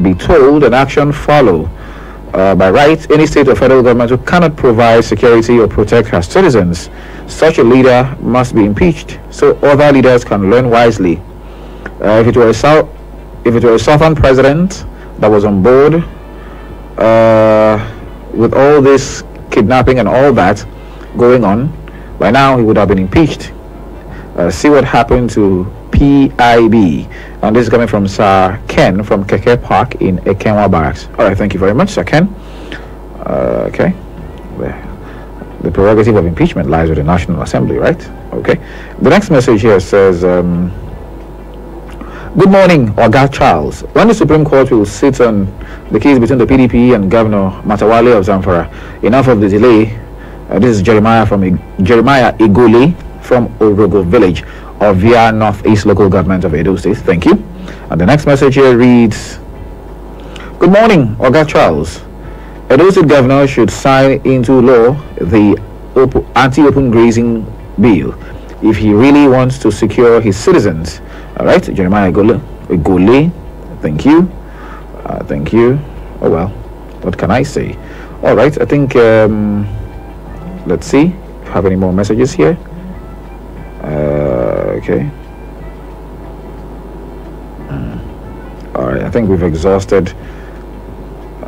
be told and action follow. By right, any state or federal government who cannot provide security or protect her citizens, such a leader must be impeached so other leaders can learn wisely. If it were a southern president that was on board with all this kidnapping and all that going on, by now he would have been impeached. See what happened to PIB. And this is coming from Sir Ken from Keke Park in Ekenwa Barracks. All right, thank you very much, Sir Ken. Okay. The prerogative of impeachment lies with the National Assembly, right? Okay. The next message here says, good morning, Oga Charles. When the Supreme Court will sit on the case between the PDP and Governor Matawale of Zamfara, enough of the delay. This is Jeremiah Iguli from Orogo Village of Via Northeast Local Government of Edo State. Thank you. And the next message here reads, good morning, Oga Charles. Edo State Governor should sign into law the anti-open grazing bill if he really wants to secure his citizens. All right, Jeremiah Iguli, thank you. Thank you. Oh well, what can I say? All right, I think, let's see if I have any more messages here. Okay. All right, I think we've exhausted.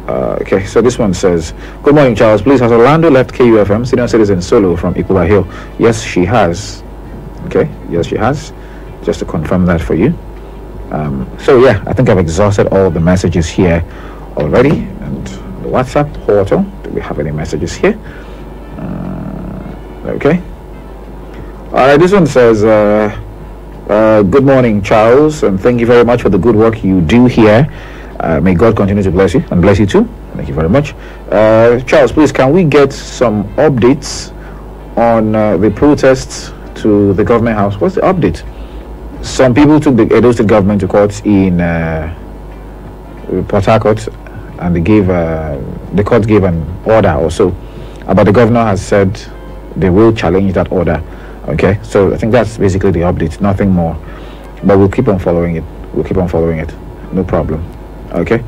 Okay, so this one says, good morning, Charles. Please, has Orlando left KUFM? Senior citizen Solo from Ikuba Hill. Yes, she has. Okay, yes, she has. Just to confirm that for you. So yeah, I think I've exhausted all the messages here already. And the WhatsApp portal, do we have any messages here? Okay. All right, this one says, good morning, Charles, and thank you very much for the good work you do here. May God continue to bless you and bless you too. Thank you very much. Charles, please, can we get some updates on the protests to the government house? What's the update? Some people took the Edo State government to court in Port Harcourt, and the court gave an order also, but the governor has said they will challenge that order. Okay, so I think that's basically the update, nothing more, but we'll keep on following it. No problem. Okay,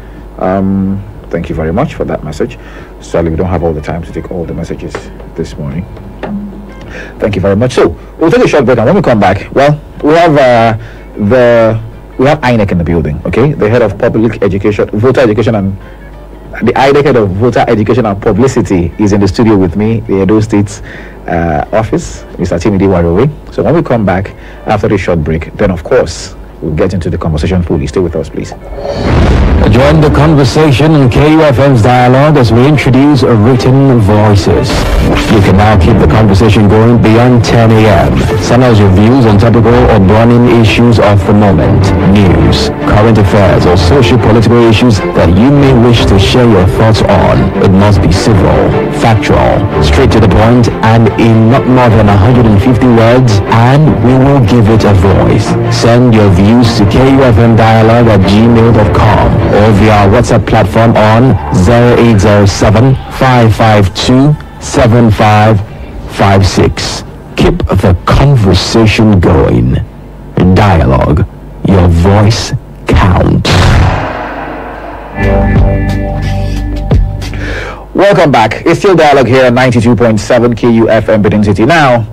thank you very much for that message. Sadly, we don't have all the time to take all the messages this morning. Thank you very much. So we'll take a short break, and when we come back, well, we have INEC in the building. Okay, the head of public education, voter education, and the INEC head of voter education and publicity is in the studio with me, the Edo State office, Mr. Timidi Warowe. So when we come back after this short break, then of course we'll get into the conversation fully. Stay with us, please. Join the conversation in KUFM's dialogue as we introduce written voices. You can now keep the conversation going beyond 10 a.m. Send us your views on topical or burning issues of the moment, news, current affairs, or social-political issues that you may wish to share your thoughts on. It must be civil, factual, straight to the point, and in not more than 150 words, and we will give it a voice. Send your views to kufmdialogue@gmail.com or via our WhatsApp platform on 0807-552-7556. Keep the conversation going. Dialogue. Your voice counts. Welcome back. It's still Dialogue here on 92.7 KUFM Benin City. Now,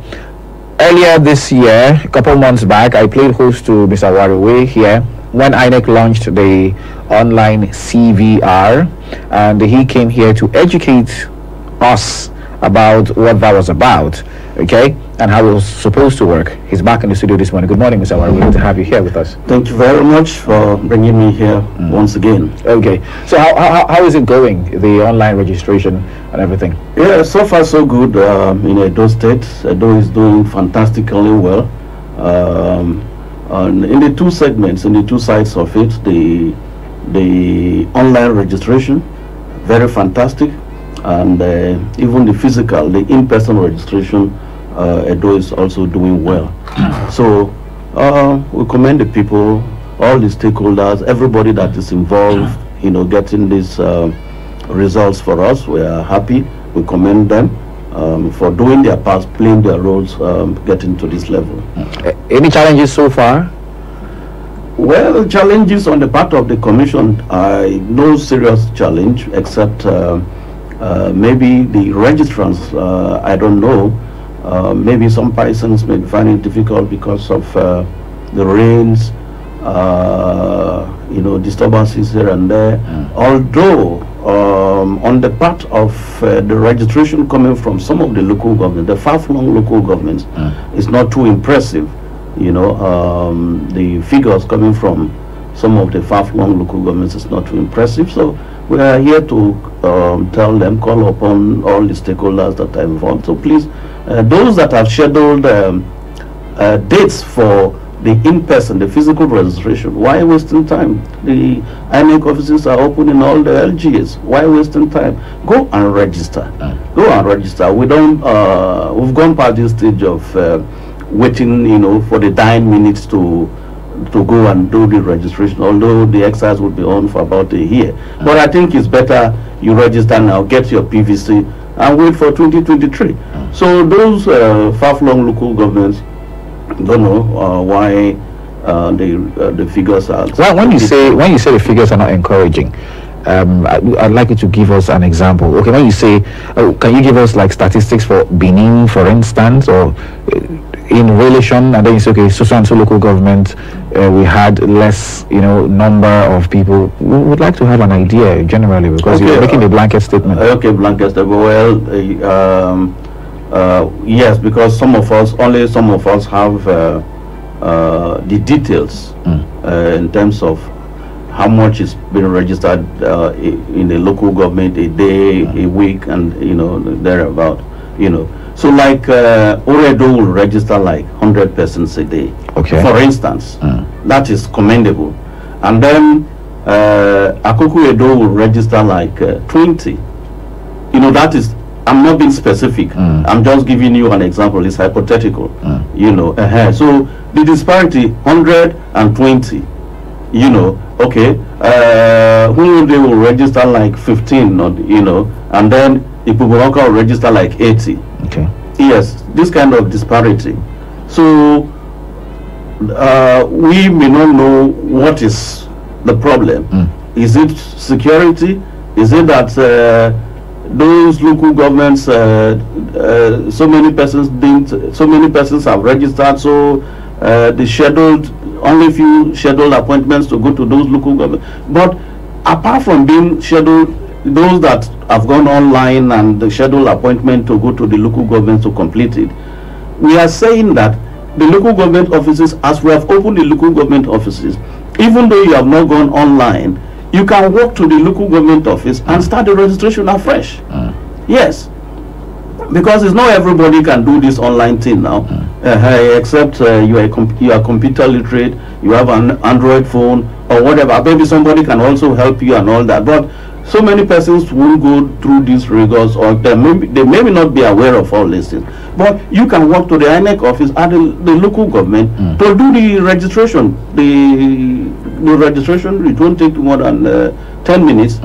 earlier this year, a couple months back, I played host to Mr. Warowe here when INEC launched the online CVR, and he came here to educate us about what that was about, okay, and how it was supposed to work. He's back in the studio this morning. Good morning, Mr. Warowe. Good to have you here with us. Thank you very much for bringing me here once again. Okay, so how is it going, the online registration and everything? Yeah, so far so good. In Edo State, Edo is doing fantastically well. And in the two segments, in the two sides of it, the online registration, very fantastic, and even the physical, the in-person registration, Edo is also doing well. So we commend the people, all the stakeholders, everybody that is involved, getting these results for us. We are happy. We commend them for doing their part, playing their roles, getting to this level. Any challenges so far? Well, challenges on the part of the commission, no serious challenge except maybe the registrants. I don't know. Maybe some persons may be finding it difficult because of the rains, disturbances here and there. Although on the part of the registration coming from some of the local governments, the far-flung local governments, is not too impressive. The figures coming from some of the far-flung local governments is not too impressive. So we are here to tell them, call upon all the stakeholders that are involved. So please, those that have scheduled dates for the in-person, the physical registration, why wasting time? The INEC offices are open in all the LGAs. Why wasting time? Go and register. Go and register. We don't. We've gone past this stage of waiting, for the dying minutes to go and do the registration. Although the exercise will be on for about a year, but I think it's better you register now, get your PVC, and wait for 2023. So those far-flung local governments, don't know why the figures are. Well, when you say the figures are not encouraging, I'd like you to give us an example. Okay, when you say, can you give us like statistics for Benin, for instance, or in relation, and then you say, okay, so and so local government, we had less, number of people. We would like to have an idea generally, because you're making a blanket statement. Okay, blanket statement. Well, yes, because only some of us have the details in terms of how much is being registered in the local government a day, a week, and thereabout. So like Oredo will register like 100 persons a day. Okay. For instance, that is commendable. And then Akoko Edo will register like 20. That is. I'm not being specific. I'm just giving you an example. It's hypothetical. So the disparity 120. Okay. Who they will register like 15, and then Ipuburoka will register like 80. Okay. Yes, this kind of disparity. So we may not know what is the problem. Is it security? Is it that those local governments, so many persons have registered, so they scheduled only few scheduled appointments to go to those local governments? But apart from being scheduled, those that have gone online and the scheduled appointment to go to the local government to complete it, we are saying that the local government offices, as we have opened the local government offices, even though you have not gone online, you can walk to the local government office and start the registration afresh. Yes, because it's not everybody can do this online thing now, except you are computer literate, you have an Android phone or whatever. Maybe somebody can also help you and all that. But so many persons won't go through these rigors, or they may not be aware of all these things. But you can walk to the INEC office at the local government to do the registration. The registration, it won't take more than 10 minutes.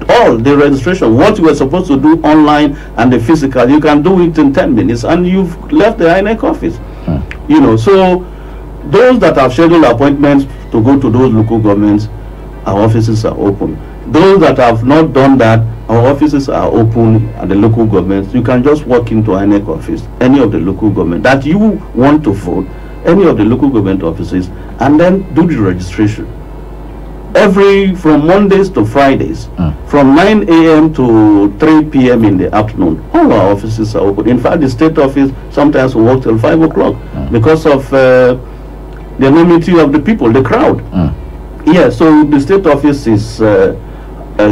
All the registration, what you were supposed to do online and the physical, you can do it in 10 minutes, and you've left the INEC office. So those that have scheduled appointments to go to those local governments, our offices are open. Those that have not done that, our offices are open at the local governments. You can just walk into INEC office, any of the local government that you want to vote, any of the local government offices, and then do the registration. From Mondays to Fridays, from 9 a.m. to 3 p.m. in the afternoon, all our offices are open. In fact, the state office sometimes will work till 5 o'clock because of the enormity of the people, the crowd. Yeah, so the state office is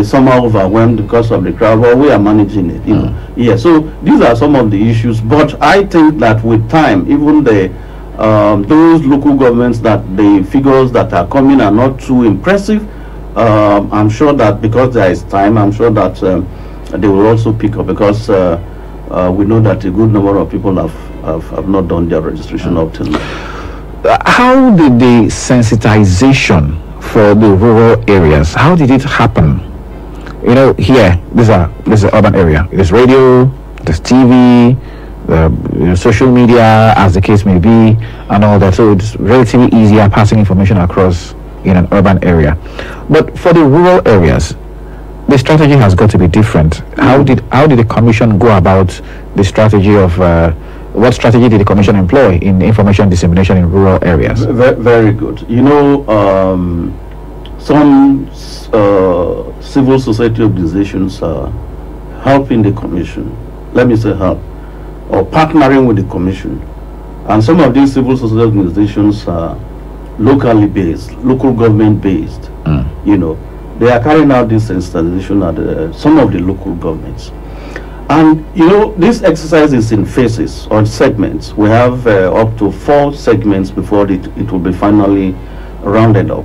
somehow overwhelmed because of the crowd, but we are managing it. Yeah, so these are some of the issues. But I think that with time, even those local governments, that the figures that are coming are not too impressive. I'm sure that because there is time, I'm sure that they will also pick up, because we know that a good number of people have not done their registration up till now. How did the sensitization for the rural areas, how did it happen? Here, this is an urban area. There's radio, there's TV, social media, as the case may be, and all that. So it's relatively easier passing information across in an urban area. But for the rural areas, the strategy has got to be different. How did the commission go about the strategy of what strategy did the commission employ in information dissemination in rural areas? Very good. You know, some civil society organizations are helping the commission. Let me say help, or partnering with the commission. And some of these civil society organizations are locally based, local government based. You know, they are carrying out this sensitization at some of the local governments. And you know, this exercise is in phases or segments. We have up to 4 segments before it will be finally rounded up.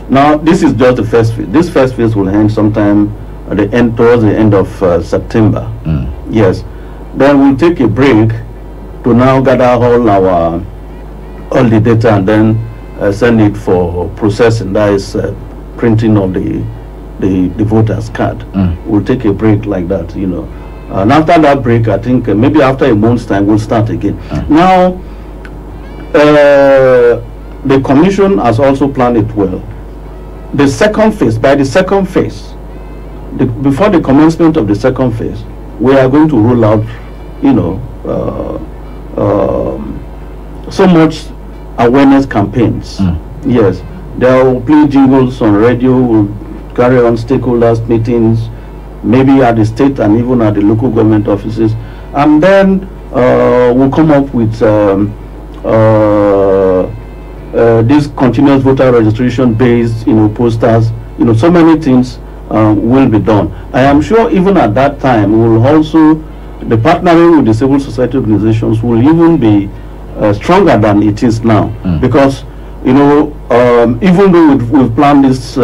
Now, this is just the first phase. This first phase will end sometime at the end, towards the end of September. Yes. Then we'll take a break to now gather all the data and then send it for processing. That is printing of the voter's card. We'll take a break like that, you know. And after that break, I think maybe after a month's time, we'll start again. Now, the commission has also planned it well. The second phase, by the second phase, before the commencement of the second phase, we are going to roll out, you know, so much awareness campaigns. Yes, there will play jingles on radio, we'll carry on stakeholders meetings, maybe at the state and even at the local government offices, and then we'll come up with this continuous voter registration based, you know, posters, you know, so many things will be done. I am sure even at that time we will also, the partnering with the civil society organizations will even be stronger than it is now, because you know, even though we've planned this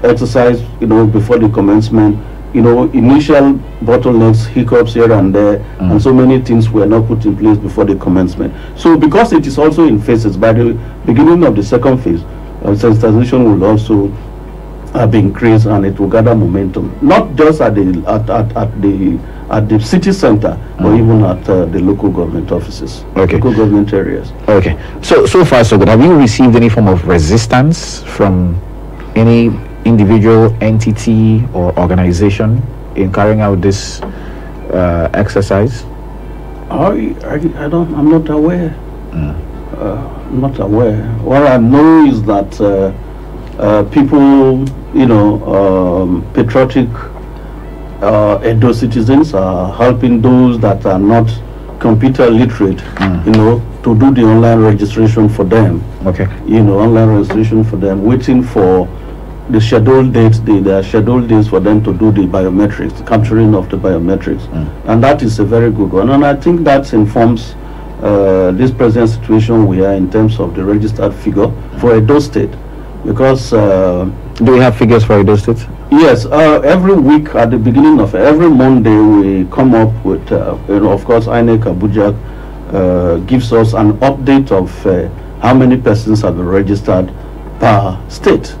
exercise, you know, before the commencement, you know, initial bottlenecks, hiccups here and there, and so many things were not put in place before the commencement. So because it is also in phases, by the beginning of the second phase, sensitization will also be increased and it will gather momentum, not just at the city center, but even at the local government offices, local government areas. Okay. So far so good. Have you received any form of resistance from any individual entity or organization in carrying out this exercise? I'm not aware. I'm not aware. What I know is that people, you know, patriotic Edo citizens are helping those that are not computer literate, you know, to do the online registration for them. You know, online registration for them, waiting for the scheduled dates. There are scheduled days for them to do the biometrics, the capturing of the biometrics, and that is a very good one. And I think that informs this present situation we are in terms of the registered figure for Edo State, because do we have figures for Edo State? Yes, every week at the beginning of every Monday we come up with, you know, of course, INEC Abuja gives us an update of how many persons have been registered per state.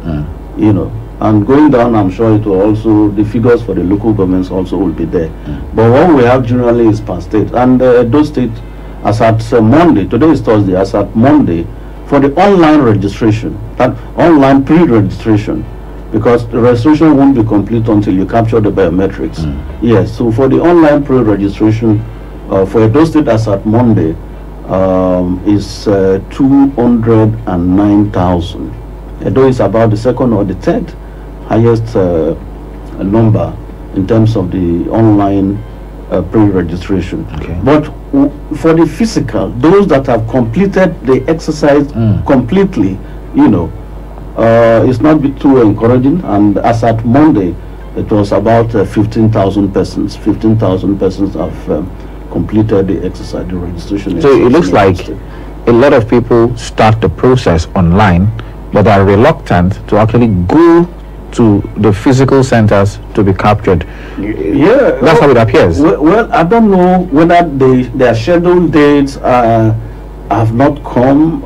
You know, and going down, I'm sure it will also, the figures for the local governments also will be there. But what we have generally is per state, and those states, as at Monday, today is Thursday, as at Monday, for the online registration, that online pre-registration, because the registration won't be complete until you capture the biometrics. Yes, so for the online pre-registration, for Edo State as at Monday, is 209,000. Edo is about the second or the third highest number in terms of the online pre-registration. But for the physical, those that have completed the exercise completely, you know, it's not too encouraging. And as at Monday, it was about 15,000 persons. 15,000 persons have completed the exercise, the registration. So it looks like a lot of people start the process online, but are reluctant to actually go to the physical centers to be captured. Yeah, that's how it appears. Well, I don't know whether their scheduled dates have not come.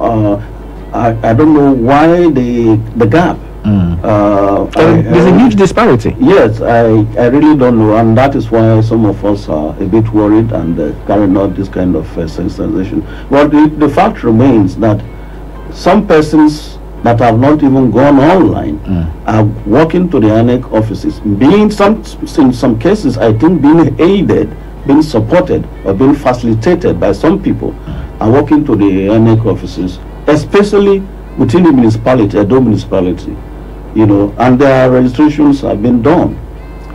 I don't know why the gap There's a huge disparity. Yes, I really don't know, and that is why some of us are a bit worried and carrying out this kind of sensitization. But the fact remains that some persons that have not even gone online are walking to the INEC offices, in some cases, I think, being aided, being supported, or being facilitated by some people, are walking to the INEC offices, especially within the municipality, Edo municipality, you know, and their registrations have been done,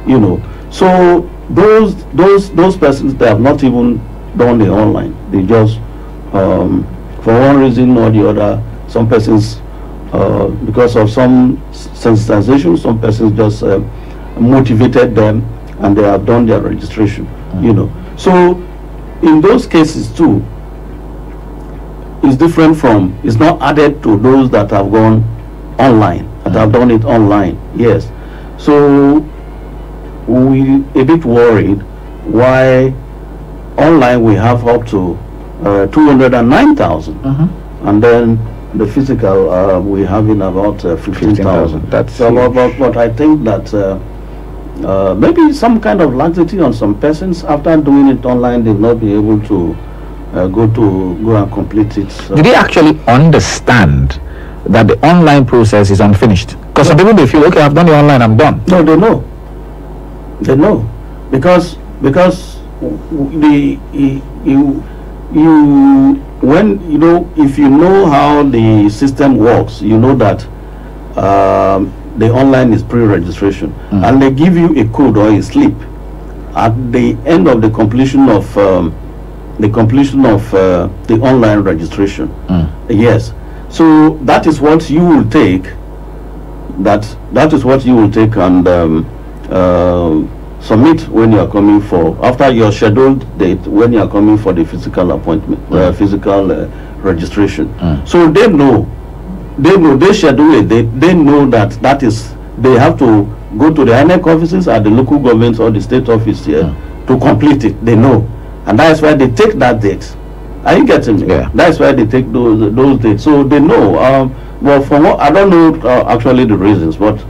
you know. So those persons, they have not even done the online. They just, for one reason or the other, some persons, because of some sensitization, some persons just motivated them, and they have done their registration, you know. So in those cases too, it's different from, it's not added to those that have gone online, that have done it online, yes. So we a bit worried why online we have up to 209,000, and then the physical we have in about 15,000. That's so, but I think that maybe some kind of laxity on some persons, after doing it online, they'll not be able to go and complete it. So. Did they actually understand that the online process is unfinished? Because some people, they feel, okay, I've done the online, I'm done. No, they know. They know, because when you know, if you know how the system works, you know that the online is pre-registration, and they give you a code or a slip at the end of the completion of the online registration. Yes, so that is what you will take. That is what you will take and submit when you are coming for, after your scheduled date, when you are coming for the physical appointment, physical registration. So they know, they schedule a date, they know that is, they have to go to the INEC offices at the local government or the state office here to complete it. They know, and that's why they take that date. Are you getting me? Yeah. That's why they take those dates. So they know. Well, for what, I don't know actually the reasons, but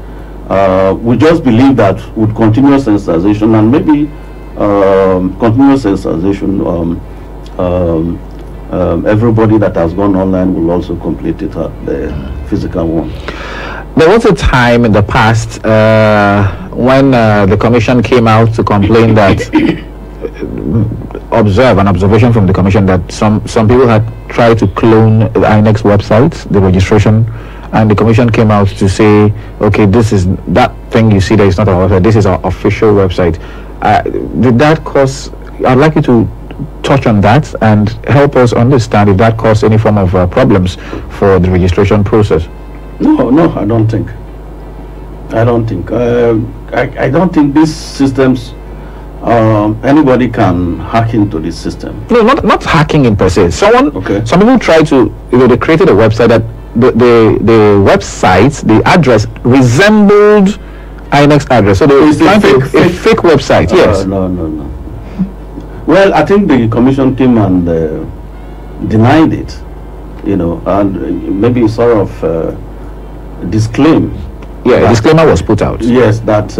we just believe that with continuous sensitization and maybe continuous sensitization, everybody that has gone online will also complete it at the physical one. There was a time in the past when the commission came out to complain that an observation from the commission that some people had tried to clone the INEX website, the registration, and the commission came out to say, okay, this is that thing you see there is not our website, this is our official website. Did that cause, I'd like you to touch on that and help us understand if that caused any form of problems for the registration process. No, I don't think. I don't think these systems, anybody can hack into this system. No, not hacking in per se. Some people try to, they created a website that the website, the address resembled INEX address. So they were trying to a fake website. Yes. No. Well, I think the commission came and denied it, and maybe sort of disclaim. Yeah, a disclaimer was put out. Yes, that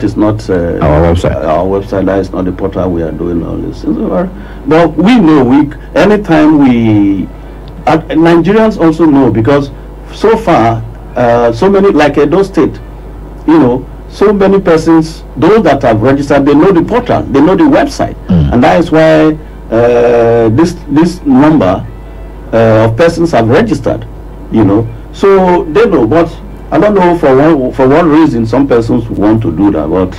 is not our website. Our website, that is not the portal we are doing all this. But we know, anytime Nigerians also know, because so far, so many, like Edo State, so many persons, those that have registered, they know the portal, they know the website, and that is why this number of persons have registered, so they know. But I don't know for what reason some persons want to do that, but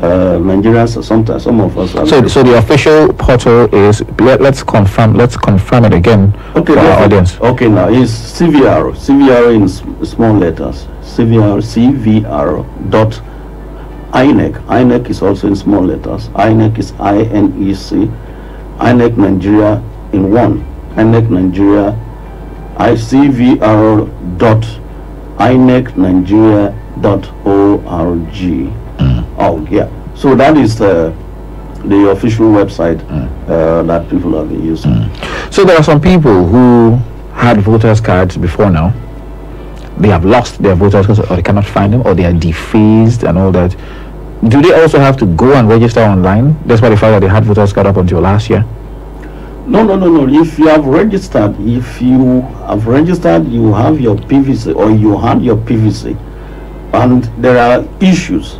Nigerians sometimes, some of us. So the official portal is, let's confirm it again for our audience. Okay, now it's CVR in small letters. CVR dot INEC. INEC is also in small letters. INEC is INEC. INEC Nigeria in one. INEC Nigeria. CVR dot INECnigeria.org. Oh yeah. So that is the official website that people have been using. So there are some people who had voters cards before now, they have lost their voters or they cannot find them, or they are defaced and all that, do they also have to go and register online, despite the fact that they had voters card up until last year? No. If you have registered, you have your PVC, or you had your PVC, and there are issues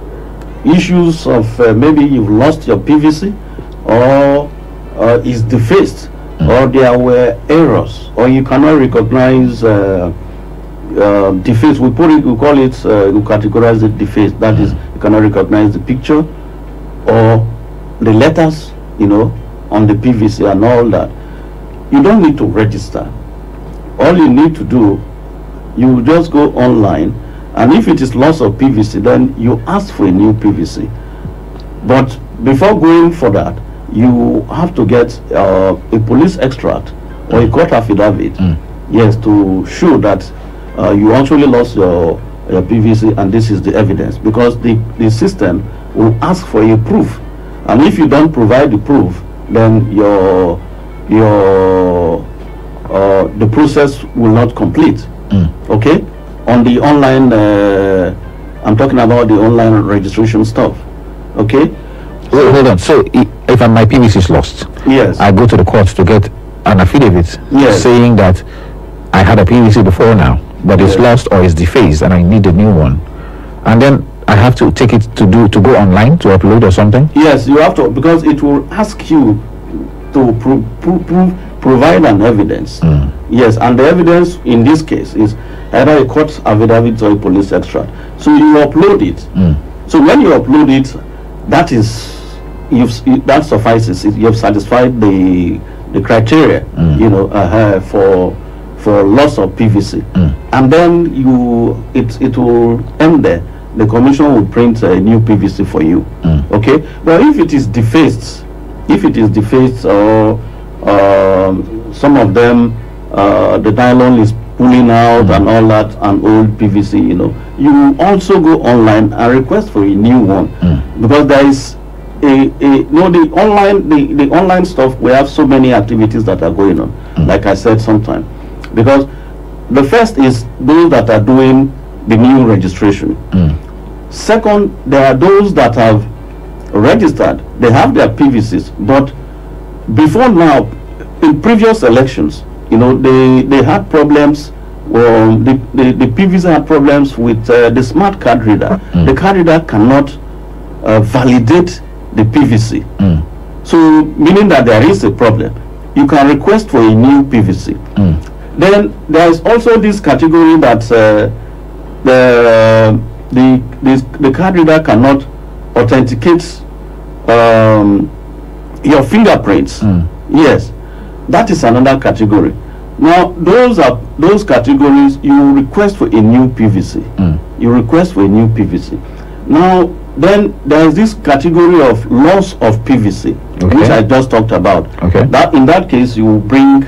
of maybe you've lost your PVC, or is defaced, or there were errors, or you cannot recognize defaced. We call it, we categorize it defaced. That is, you cannot recognize the picture or the letters, on the PVC and all that. You don't need to register. All you need to do, you just go online, and if it is loss of PVC, then you ask for a new PVC. But before going for that, you have to get a police extract or a court affidavit, yes, to show that you actually lost your PVC, and this is the evidence, because the system will ask for a proof, and if you don't provide the proof, then the process will not complete. Okay, on the online, I'm talking about the online registration stuff. Okay. Wait, hold on. So if my PVC is lost, yes, I go to the court to get an affidavit, yes, saying that I had a PVC before now, but it's lost or it's defaced and I need a new one, and then I have to take it to go online to upload or something. Yes, you have to, because it will ask you to provide an evidence. Yes, and the evidence in this case is either a court affidavit or a police extract. So you upload it. So when you upload it, that suffices. You've satisfied the criteria, for loss of PVC, and then it will end there. The commission will print a new PVC for you. Okay, but if it is defaced, or some of them, the nylon is pulling out and all that, and old PVC, you also go online and request for a new one, because there is the online stuff. We have so many activities that are going on, like I said sometime, because the first is those that are doing the new registration. Second, there are those that have registered, they have their PVCs, but before now, in previous elections, they had problems. The PVC had problems with the smart card reader. The card reader cannot validate the PVC. So, meaning that there is a problem. You can request for a new PVC. Then there is also this category that the card reader cannot authenticate your fingerprints. Yes, that is another category. Now those categories, you request for a new PVC. You request for a new PVC. Now then there is this category of loss of PVC, which I just talked about. That in that case you bring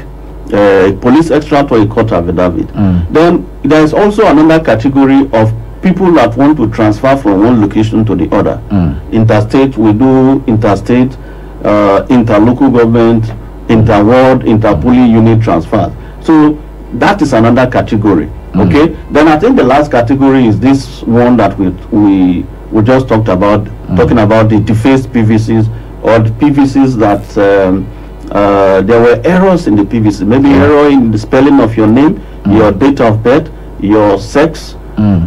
a police extract or a court affidavit. Then there is also another category of people that want to transfer from one location to the other. Interstate, we do interstate, interlocal government, interward, interpolling unit transfers. So that is another category. Okay. Then I think the last category is this one that we just talked about, talking about the defaced PVCs, or the PVCs that there were errors in the PVC, maybe error in the spelling of your name, your date of birth, your sex,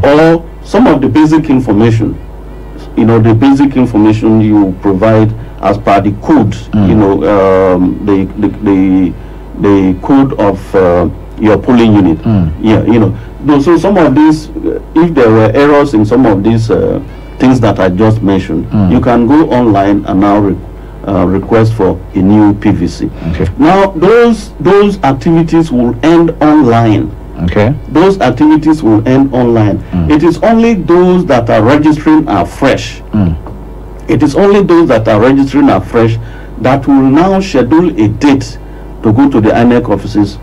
or some of the basic information. The basic information you provide as per the code, the code of your polling unit. So some of these, if there were errors in some of these things that I just mentioned, you can go online and now request for a new PVC. Now those activities will end online. Those activities will end online. It is only those that are registering afresh. It is only those that are registering afresh that will now schedule a date to go to the INEC offices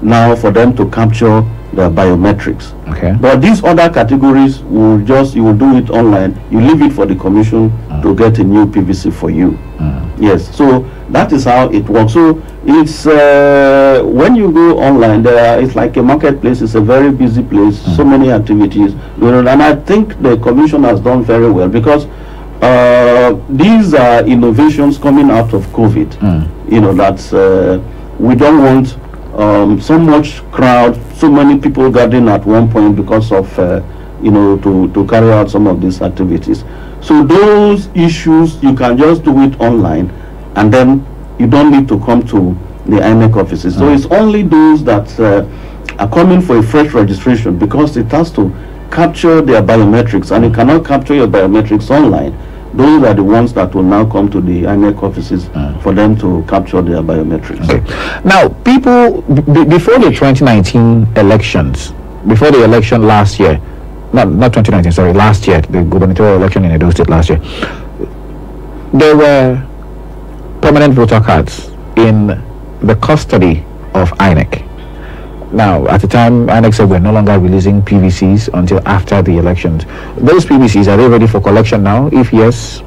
now for them to capture the biometrics. But these other categories you will do it online. You leave it for the commission to get a new PVC for you. Yes, so that is how it works. So it's when you go online, it's like a marketplace. It's a very busy place. So many activities, and I think the commission has done very well because these are innovations coming out of COVID. You know, that's we don't want so much crowd, so many people gathering at one point because of you know, to carry out some of these activities. So those issues, you can just do it online, and then you don't need to come to the INEC offices. So it's only those that are coming for a fresh registration, because it has to capture their biometrics, and it cannot capture your biometrics online. Those are the ones that will now come to the INEC offices for them to capture their biometrics. Okay. Now, people, before the 2019 elections, before the election last year, not 2019, sorry, last year, the gubernatorial election in Edo State last year, there were permanent voter cards in the custody of INEC. Now, at the time, INEC said we're no longer releasing PVCs until after the elections. Those PVCs, are they ready for collection now? If yes,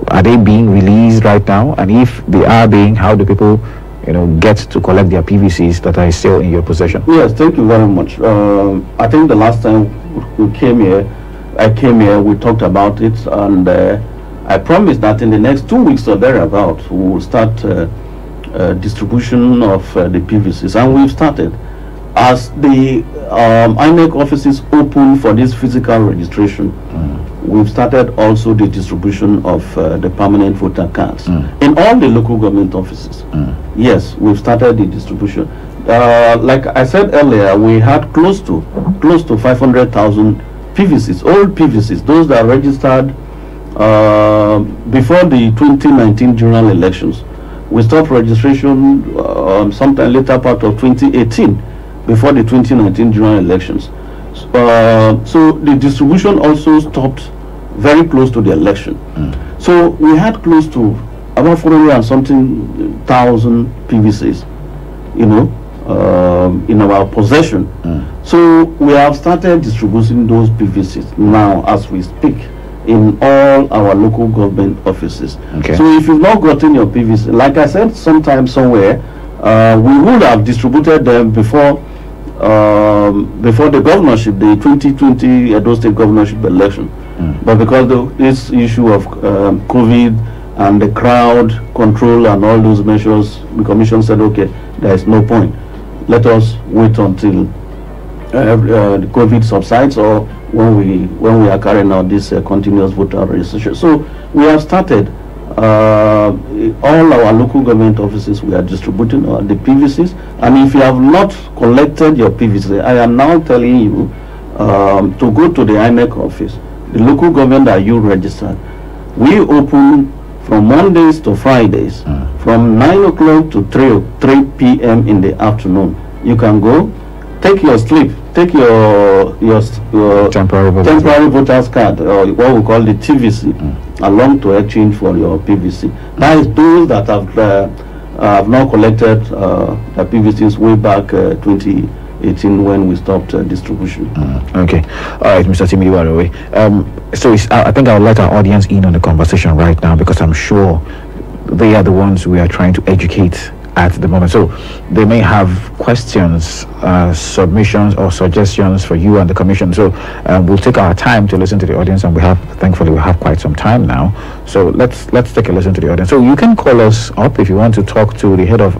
are they being released right now? And if they are being, how do people, you know, get to collect their PVCs that are still in your possession? Yes, thank you very much. I think the last time we came here, we talked about it, and I promised that in the next 2 weeks or thereabout, we will start distribution of the PVCs, and we've started. As the INEC offices open for this physical registration, we've started also the distribution of the permanent voter cards in all the local government offices. Yes, we've started the distribution. Like I said earlier, we had close to 500,000 PVCs, old PVCs, those that are registered before the 2019 general elections. We stopped registration sometime later part of 2018, before the 2019 general elections. So the distribution also stopped very close to the election. So we had close to about 400 and something thousand PVCs, you know, in our possession. So we have started distributing those PVCs now as we speak in all our local government offices. Okay. So if you've not gotten your PVC, like I said sometime somewhere, we would have distributed them before the governorship, the 2020 Edo State governorship election. But because of this issue of COVID and the crowd control and all those measures, the commission said, okay, there is no point. Let us wait until the COVID subsides, or when we are carrying out this continuous voter registration. So we have started all our local government offices. We are distributing the PVCs, and if you have not collected your PVC, I am now telling you to go to the INEC office, the local government that you registered. We open from Mondays to Fridays, from 9 o'clock to 3 p.m. in the afternoon. You can go, take your slip, take your temporary voter's card, or what we call the TVC, along to exchange for your PVC. That is those that have not collected the PVCs way back 2018 when we stopped distribution. Okay. All right, Mr. Timi Warowe. So I think I'll let our audience in on the conversation right now, because I'm sure they are the ones we are trying to educate at the moment. So they may have questions, submissions or suggestions for you and the commission. So we'll take our time to listen to the audience, and thankfully we have quite some time now. So let's take a listen to the audience. So you can call us up if you want to talk to the head of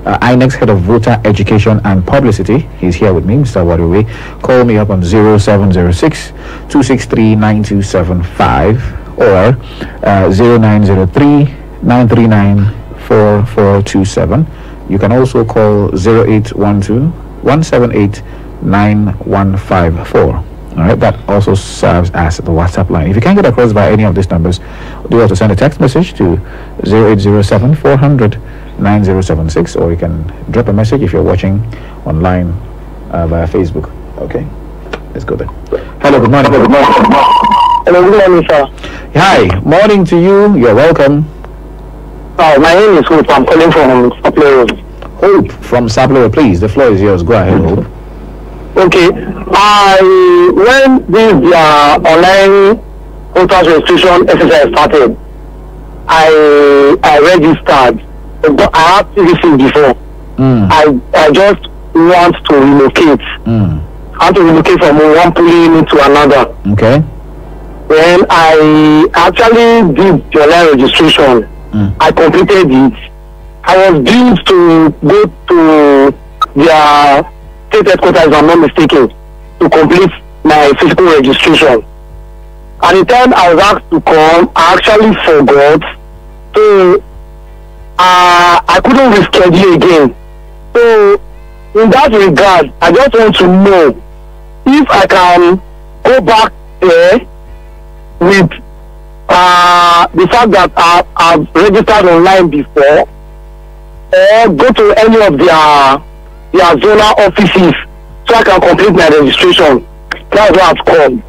INEC's head of voter education and publicity. He's here with me, Mr. Warowe. Call me up on 0706-263-9275 or 0903-939-4427. You can also call 0812-178-9154. All right, that also serves as the WhatsApp line. If you can't get across by any of these numbers, do also send a text message to 0807-400-9076, or you can drop a message if you're watching online via Facebook. Okay, let's go there. Hello, good morning. Hello, good morning, sir. Hi, morning to you. You're welcome. My name is Hope. I'm calling from Sapele Road. Hope from Sapele, please. The floor is yours. Go ahead, Hope. Okay. When this online voter registration exercise started, I registered, but I have PVC before. I just want to relocate. I want to relocate from one polling unit to another. Okay. When I actually did the online registration, I completed it. I was due to go to their state headquarters, if I'm not mistaken, to complete my physical registration. And the time I was asked to come, I actually forgot. So I couldn't reschedule again. So in that regard, I just want to know if I can go back there with the fact that I've registered online before, or go to any of their zonal offices so I can complete my registration. That's what I've called.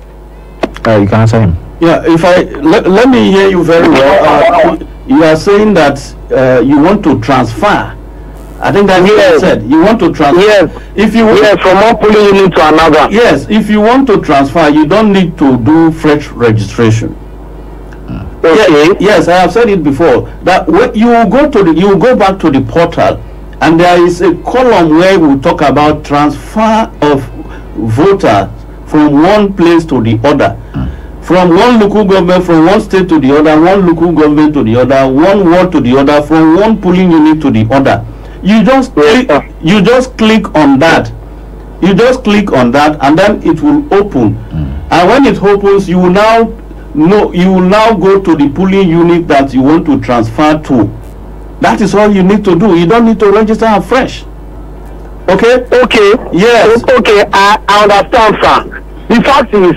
You can answer him. Yeah, if let me hear you very well. You are saying that you want to transfer. I think that's what you said. You want to transfer. Yes. If you from one polling unit to another. Yes. If you want to transfer, you don't need to do fresh registration. Okay. Yes, I have said it before. That when you go back to the portal, and there is a column where we talk about transfer of voter from one place to the other. From one local government, from one state to the other, one local government to the other, one ward to the other, from one polling unit to the other. You just click on that. You just click on that, and then it will open. And when it opens, you will now go to the polling unit that you want to transfer to. That is all you need to do. You don't need to register afresh. Okay? Okay. Yes. Okay, I understand, sir. The fact is,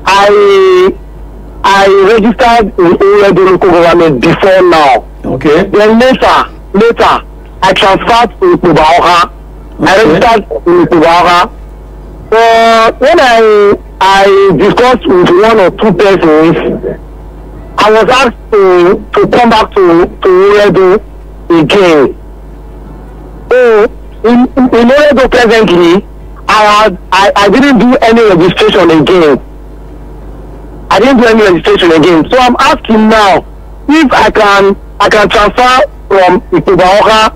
I registered in Oredo local government before now. Okay. Then later, I transferred to Ikubaoka. I registered in Ikubaoka. When I discussed with one or two persons, I was asked to come back to Oredo again. So in Oredo presently, I didn't do any registration again. So I'm asking now if I can transfer from Ikubaoka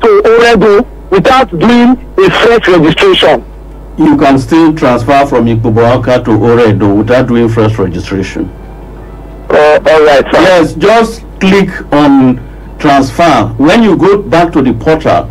to Oredo without doing a fresh registration. You can still transfer from Ikubaoka to Oredo without doing fresh registration. All right, sir. Yes, just click on transfer. When you go back to the portal,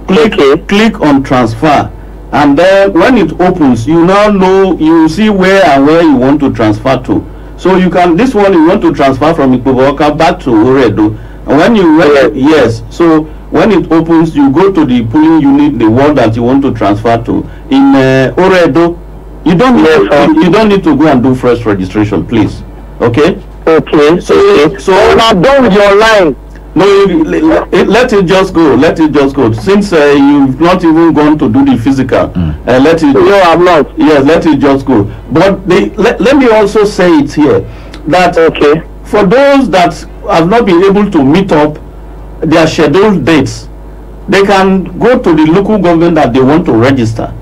click on transfer, and then when it opens, you now know, you see where and where you want to transfer to. So you can, this one you want to transfer from Ikubaoka back to Oredo. And when you yes, so when it opens, you go to the polling unit, the one that you want to transfer to. In Oredo, you don't need to go and do fresh registration, please. Okay. Okay. So when I'm done with your line. No, let it just go. Let it just go. Since you've not even gone to do the physical, let it. No, I'm not. Yes, let it just go. But let me also say it here that for those that have not been able to meet up their scheduled dates, they can go to the local government that they want to register.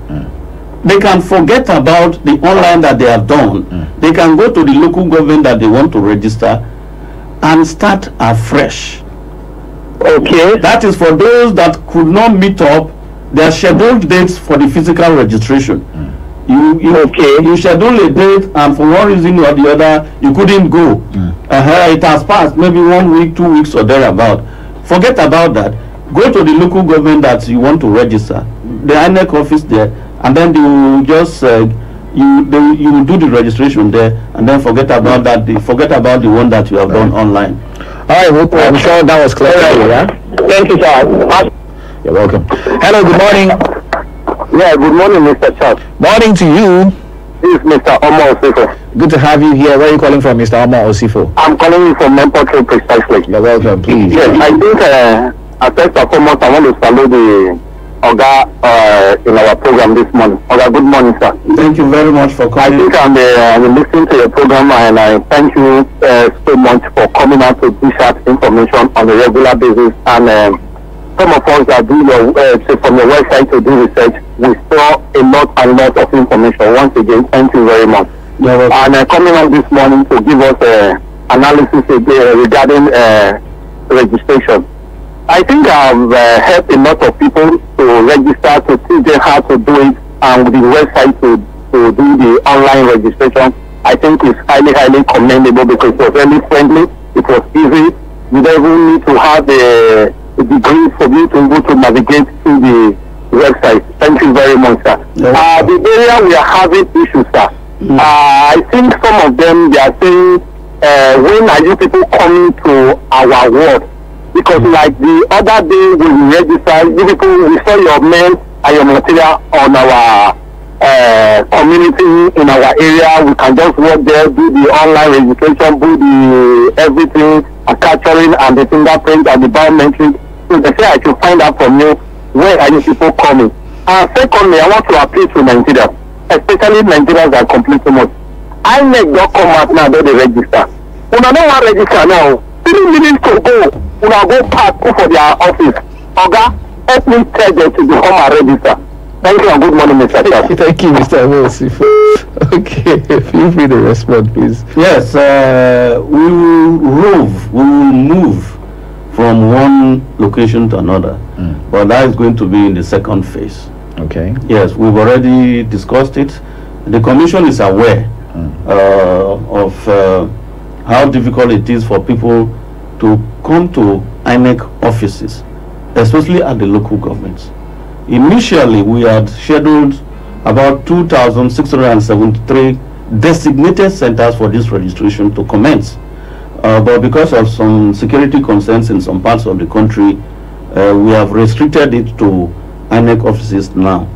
They can forget about the online that they have done. They can go to the local government that they want to register and start afresh. Okay. That is for those that could not meet up their scheduled dates for the physical registration. You schedule a date, and for one reason or the other you couldn't go. It has passed maybe 1 week, 2 weeks or thereabout. Forget about that. Go to the local government that you want to register, the INEC office there, and then they will just you will do the registration there, and then forget about that. Forget about the one that you have done online. All right, I'm sure that was clear. Yeah? Thank you, sir. You're welcome. Hello, good morning. Yeah, good morning, Mr. Charles. Morning to you. This is Mr. Omar Osifo. Good to have you here. Where are you calling from, Mr. Omar Osifo? I'm calling you from Memphis, precisely. You're welcome, please. Yes, I think first and foremost, I want to salute the Oga in our program this morning. Oga, good morning, sir. Thank you very much for coming. I think I'm listening to your program, and I thank you so much for coming out to dish out information on a regular basis. And some of us that do from your website to do research, we store a lot and lot of information. Once again, thank you very much. And coming out this morning to give us analysis regarding registration. I think I've helped a lot of people to register, to teach them how to do it, and with the website to do the online registration. I think it's highly commendable because it was very friendly, it was easy. You don't even need to have a degree for you to be able to navigate through the website. Thank you very much, sir. The area we are having issues, sir. I think some of them, they are saying, when are you people coming to our ward? Because like the other day when we registered, you people, we saw your men and your material on our community in our area. We can just work there, do the online registration, do the everything, capturing and the fingerprint and the biometric. So they say I should find out from you, where are you people coming? Secondly, I want to appeal to Nigeria, especially Nigerians that complain so much. I make don't come out now, don't they register. When I don't want to register now, 3 minutes to go. When I go past for their office, Oga, help me tell them to become a register. Thank you and good morning, Mr. Charles. Thank you, Mr. Awosifo. Okay, feel free to respond, please. Yes, we will move from one location to another, but that is going to be in the second phase. Okay. Yes, we've already discussed it. The Commission is aware of how difficult it is for people to come to INEC offices, especially at the local governments. Initially, we had scheduled about 2,673 designated centers for this registration to commence. But because of some security concerns in some parts of the country, we have restricted it to INEC offices now.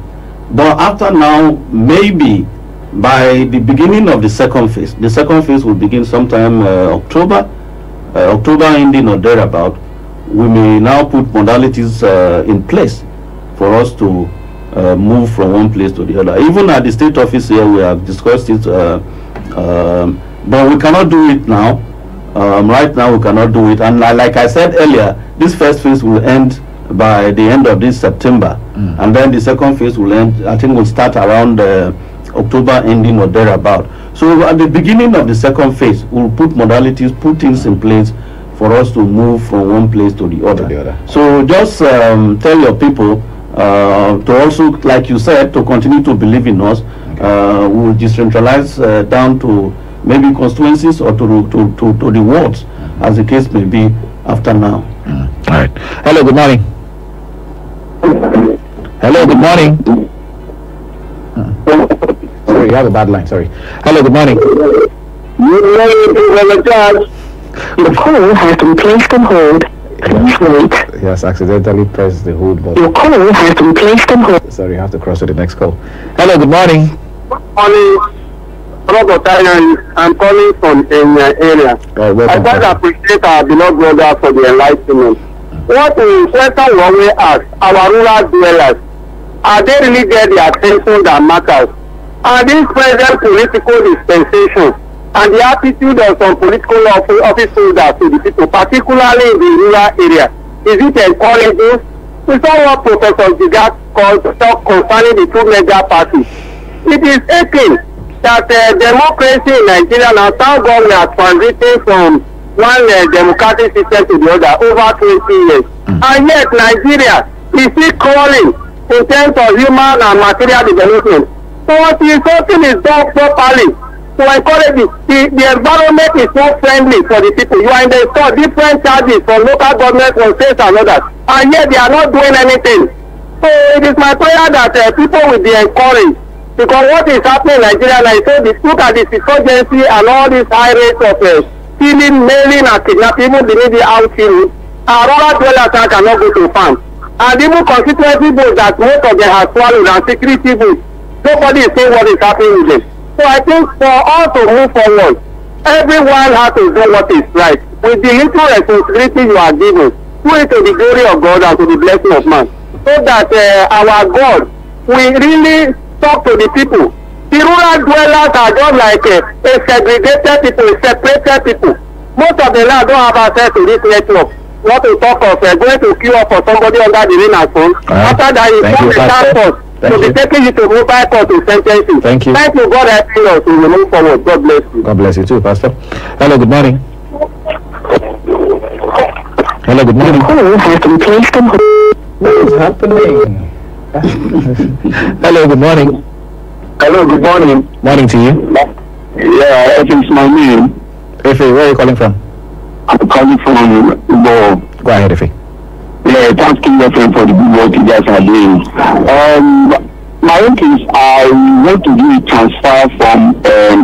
But after now, maybe by the beginning of the second phase will begin sometime October ending or thereabout, we may now put modalities in place for us to move from one place to the other. Even at the state office here, we have discussed it, but we cannot do it now. Right now, we cannot do it. And like I said earlier, this first phase will end by the end of this September, and then the second phase will end, I think, will start around October ending or thereabout. So at the beginning of the second phase, we'll put modalities, put things in place for us to move from one place to the other. So just tell your people to also, like you said, to continue to believe in us. We'll decentralize down to maybe constituencies or to the wards, as the case may be after now. All right. Hello, good morning. Hello, good morning. Sorry, you have a bad line. Sorry. Hello, good morning. Your call has been placed on hold. Please wait. Yes, accidentally pressed the hold button. Your call has been placed on hold. Sorry, you have to cross to the next call. Hello, good morning. I'm calling from an area. I quite appreciate our beloved brother for the enlightenment. What we question we always ask, our rural dwellers, are they really get the attention that matters? And this present political dispensation and the attitude of some political office holders to the people, particularly in the rural area, is it encouraging? We saw what Professor Jigat talk concerning the two mega parties. It is aching that democracy in Nigeria now, thank God we are transiting from one democratic system to the other over 20 years. And yet Nigeria is still crawling in terms of human and material development. So until something is done properly to encourage it, the environment is not friendly for the people. You are in the store, different charges from local government, from states and others, and yet they are not doing anything. So it is my prayer that people will be encouraged, because what is happening in Nigeria now, so look at this insurgency and all these high rates of stealing, mailing and kidnapping, even beneath the outfield. Our rural dwellers cannot go to farm. And even constituency votes that most of them have swallowed and security votes, nobody is saying what is happening with them. So I think for us to move forward, everyone has to do what is right. With the little responsibility you are given, do it to the glory of God and to the blessing of man. So that our God will really talk to the people. The rural dwellers are just like a segregated people, separated people. Most of the land don't have access to this network. Not to talk of going to queue up for somebody under the rain and phone. After that, you come the transport to be taking you to mobile court to sentencing. Thank you. Thank you, God helping us. We will move forward. God bless you. God bless you too, Pastor. Hello, good morning. Hello, good morning. Call has been placed on hold. What is happening? Hello, good morning. Hello, good morning. Morning to you. Yeah, it's my name. Ife, where are you calling from? I'm calling from Ubo. Go ahead, Ife. Yeah, thank you, my friend, for the good work you guys are doing. My own case, I want to do a transfer from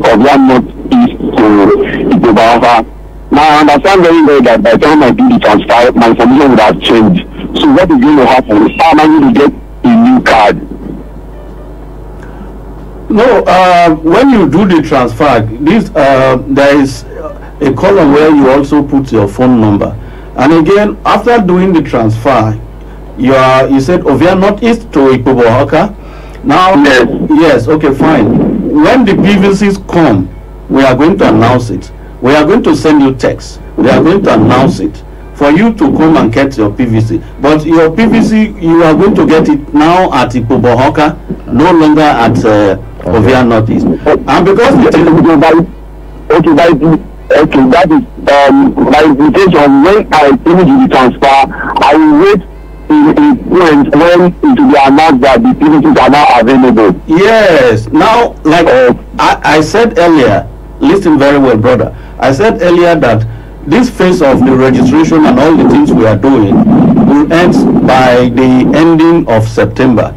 Ovian North East to Ipobaha. Now, I understand very well that by the time I do the transfer, my information would have changed. So what is going to happen? How am I going to get a new card? No, when you do the transfer, this there is a column where you also put your phone number. And again, after doing the transfer, you said Ovia Northeast to Ipobohaka. Now, yes, okay, fine. When the PVCs come, we are going to announce it. We are going to send you text. We are going to announce it for you to come and get your PVC. But your PVC, you are going to get it now at Ipobohaka, no longer at Ovia Northeast. And because it is Okay, that is my invitation. When I finish the transfer, I will wait in a point when it will be announced that the PVCs are now available. Yes. Now, like I said earlier, listen very well, brother. I said earlier that this phase of the registration and all the things we are doing will end by the ending of September.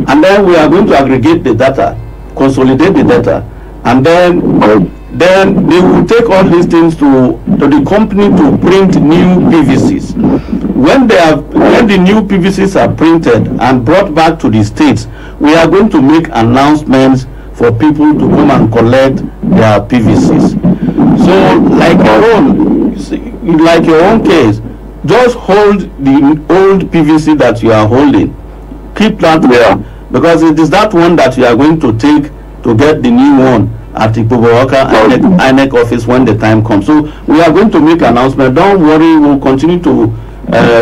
And then we are going to aggregate the data, consolidate the data, and then they will take all these things to the company to print new PVCs. When the new PVCs are printed and brought back to the states, we are going to make announcements for people to come and collect their PVCs. So like your own case, just hold the old PVC that you are holding. Keep that there, because it is that one that you are going to take to get the new one at the Ipobohaka INEC office when the time comes. So we are going to make an announcement. Don't worry, we'll continue to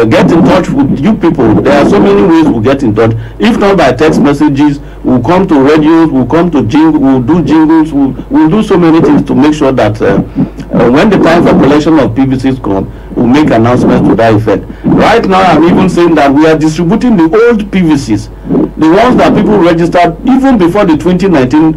get in touch with you people. There are so many ways we'll get in touch. If not by text messages, we'll come to radios, we'll come to we'll do jingles, we'll do so many things to make sure that when the time for collection of PVCs come, we'll make announcements to that effect. Right now, I'm even saying that we are distributing the old PVCs, the ones that people registered even before the 2019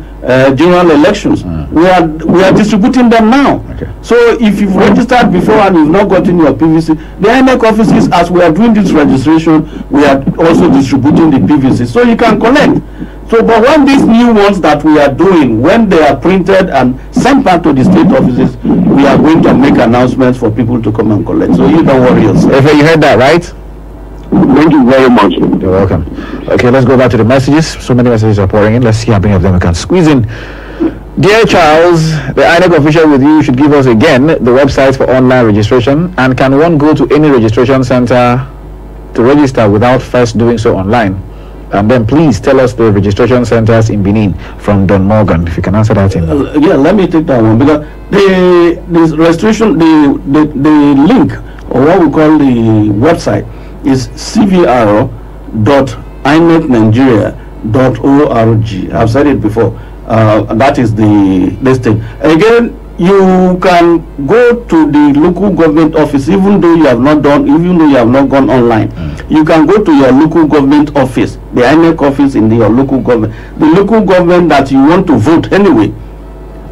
general elections. We are distributing them now. Okay. So if you've registered before and you've not gotten your PVC, the INEC offices, as we are doing this registration, we are also distributing the PVC, so you can collect. So, but when these new ones that we are doing, when they are printed and sent back to the state offices, we are going to make announcements for people to come and collect. So you don't worry yourself. Ife, you heard that, right? Thank you very much. You're welcome. Okay, let's go back to the messages. So many messages are pouring in. Let's see how many of them we can squeeze in. Dear Charles, the INEC official with you should give us again the websites for online registration. And can one go to any registration center to register without first doing so online? And then please tell us the registration centers in Benin from Don Morgan. If you can answer that in. Yeah, let me take that one, because the registration, the link, or what we call the website, is cvr.inecnigeria.org. I've said it before. That is the listing. Again, you can go to the local government office, even though you have not gone online. You can go to your local government office, the INEC office in your local government, the local government that you want to vote anyway.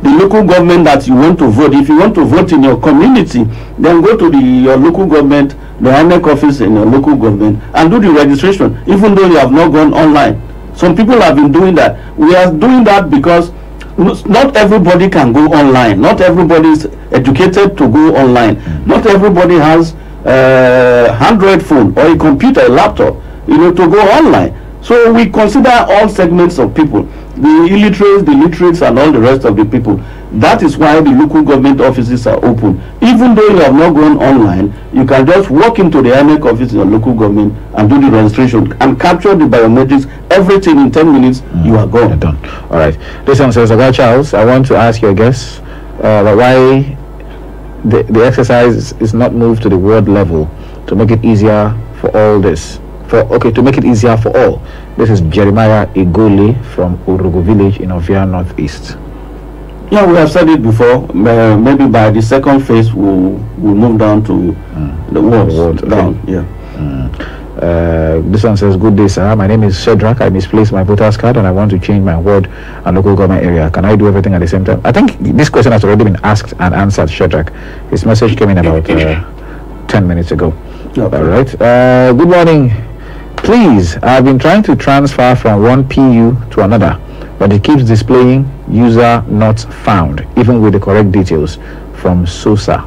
The local government that you want to vote. If you want to vote in your community, then go to your local government, the INEC office in your local government, and do the registration, even though you have not gone online. Some people have been doing that. We are doing that because not everybody can go online. Not everybody is educated to go online. Not everybody has a Android phone or a computer, a laptop, to go online. So we consider all segments of people, the illiterates, the literates, and all the rest of the people. That is why the local government offices are open. Even though you have not gone online, you can just walk into the INEC office in your local government and do the registration and capture the biometrics, everything in 10 minutes, you are gone. You're done. All right. This one says, about Charles, I want to ask your guests why the exercise is not moved to the ward level to make it easier for all this. To make it easier for all. This is Jeremiah Igole from Urugu village in Ovia Northeast. Yeah, we have said it before. Maybe by the second phase, we'll move down to the wards. Okay. Down, yeah. This one says, good day, sir. My name is Shedrack. I misplaced my voter's card and I want to change my ward and local government area. Can I do everything at the same time? I think this question has already been asked and answered, Shedrack. His message came in about 10 minutes ago. Okay. All right. Good morning. Please, I've been trying to transfer from one PU to another, but it keeps displaying user not found, even with the correct details from SOSA.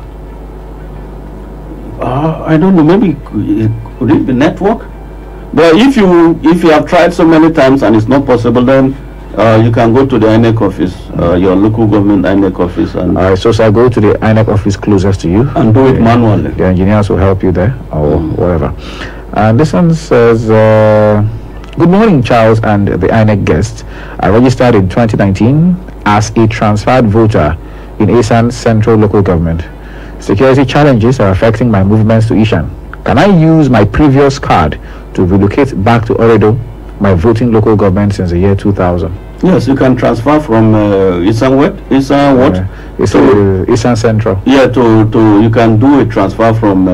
I don't know. Maybe could it be network? But if you have tried so many times and it's not possible, then you can go to the INEC office, your local government INEC office, and SOSA, go to the INEC office closest to you and do it manually. The engineers will help you there, or whatever. And this one says, good morning, Charles and the INEC guests. I registered in 2019 as a transferred voter in Isan Central Local Government. Security challenges are affecting my movements to Ishan. Can I use my previous card to relocate back to Oredo, my voting local government since the year 2000? Yes, you can transfer from Isan what? Isan what? Isan Central. Yeah, to you can do a transfer from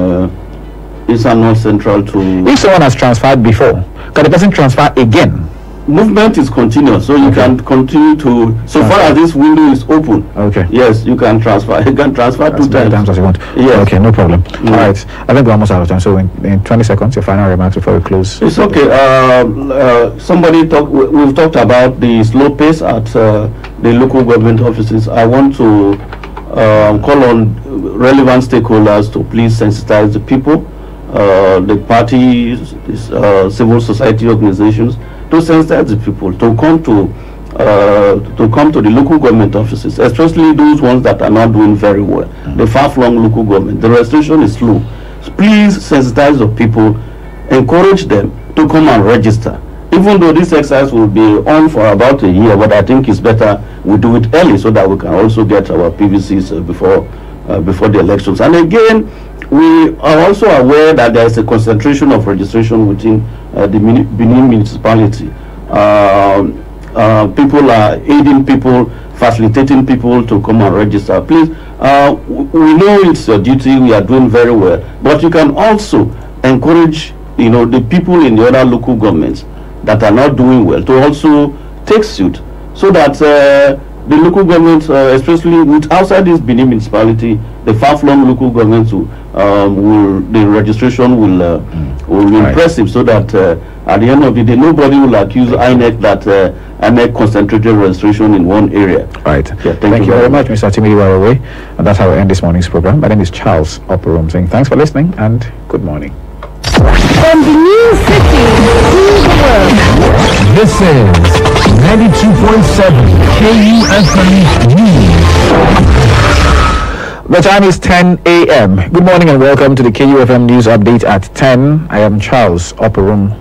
Isan North Central to. If someone has transferred before, can the person transfer again? Movement is continuous, so you can continue to. So far as this window is open. Okay. Yes, you can transfer. You can transfer As two many times. times as you want. Yes. Okay, no problem. All right. I think we're almost out of time. So in 20 seconds, your final remarks before we close. It's okay. We've talked about the slow pace at the local government offices. I want to call on relevant stakeholders to please sensitize the people, the parties, civil society organizations, to sensitize the people to come to the local government offices, especially those ones that are not doing very well. The far-flung local government, the registration is slow. So please sensitize the people, encourage them to come and register. Even though this exercise will be on for about a year, but I think it's better we do it early so that we can also get our PVCs before the elections. And again, we are also aware that there is a concentration of registration within the Benin municipality. People are aiding people, facilitating people to come and register. Please, we know it's your duty, we are doing very well, but you can also encourage, the people in the other local governments that are not doing well to also take suit, so that the local governments, especially with outside this Benin municipality, the far-flung local governments, the registration will be impressive, so that at the end of the day, nobody will accuse INEC that INEC concentrated registration in one area. Right. Yeah, thank you very much, Mr. Timidi Wawewe. And that's how we end this morning's program. My name is Charles Operum, saying thanks for listening and good morning. From the new city to the world. This is 92.7 KUFM News. The time is 10 a.m. Good morning and welcome to the KUFM News Update at 10. I am Charles Operum.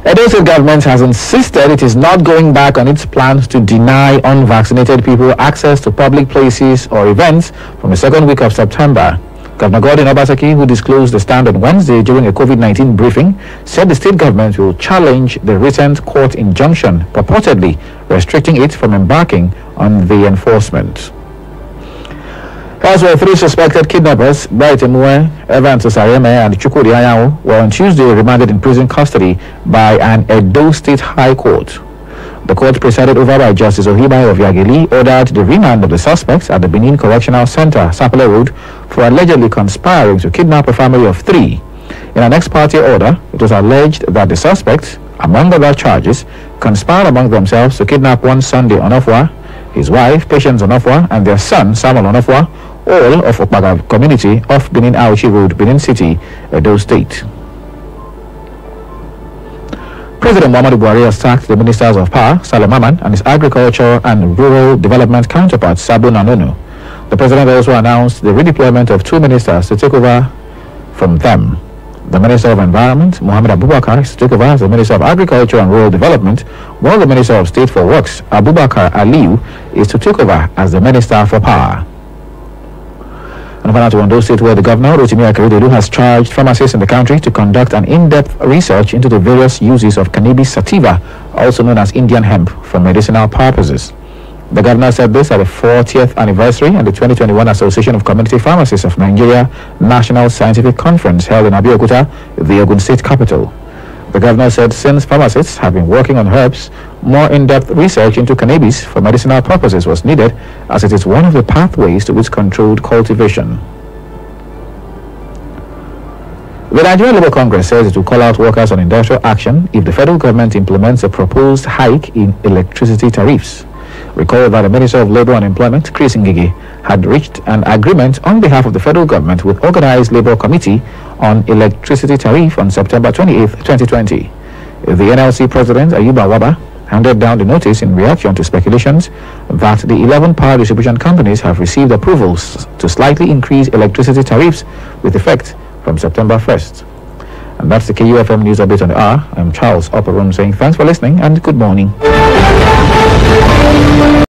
Edo State government has insisted it is not going back on its plans to deny unvaccinated people access to public places or events from the second week of September. Governor Gordon Obaseki, who disclosed the stand on Wednesday during a COVID-19 briefing, said the state government will challenge the recent court injunction purportedly restricting it from embarking on the enforcement. Elsewhere, 3 suspected kidnappers, Bright Emue, Evans Osareme, and Chukudi Ayahu, were on Tuesday remanded in prison custody by an Edo State High Court. The court, presided over by Justice Ohibai of Yagili, ordered the remand of the suspects at the Benin Correctional Center, Sapele Road, for allegedly conspiring to kidnap a family of 3. In an ex parte order, it was alleged that the suspects, among other charges, conspired among themselves to kidnap one Sunday Onofwa, his wife, Patience Onofwa, and their son, Samuel Onofwa, all of Okpaga community off Benin Auchi Road, Benin City, Edo State. President Muhammadu Buhari has sacked the ministers of power, Saleh Maman, and his agriculture and rural development counterpart, Sabo Nanonu. The president also announced the redeployment of 2 ministers to take over from them. The Minister of Environment, Mohammed Abubakar, is to take over as the Minister of Agriculture and Rural Development, while the Minister of State for Works, Abubakar Aliu, is to take over as the Minister for Power. And finally, to Ondo State, where the governor, Rotimi Akeredolu, has charged pharmacists in the country to conduct an in-depth research into the various uses of cannabis sativa, also known as Indian hemp, for medicinal purposes. The governor said this at the 40th anniversary and the 2021 Association of Community Pharmacists of Nigeria National Scientific Conference held in Abeokuta, the Ogun State capital. The governor said since pharmacists have been working on herbs, more in-depth research into cannabis for medicinal purposes was needed, as it is one of the pathways to its controlled cultivation. The Nigerian Labour Congress says it will call out workers on industrial action if the federal government implements a proposed hike in electricity tariffs. Recall that the Minister of Labour and Employment, Chris Ngigi, had reached an agreement on behalf of the federal government with Organized Labour Committee on electricity tariff on September 28, 2020. The NLC President, Ayuba Waba, handed down the notice in reaction to speculations that the 11 power distribution companies have received approvals to slightly increase electricity tariffs with effect from September 1st. And that's the KUFM News Update on the Hour. I'm Charles Opperum saying thanks for listening and good morning.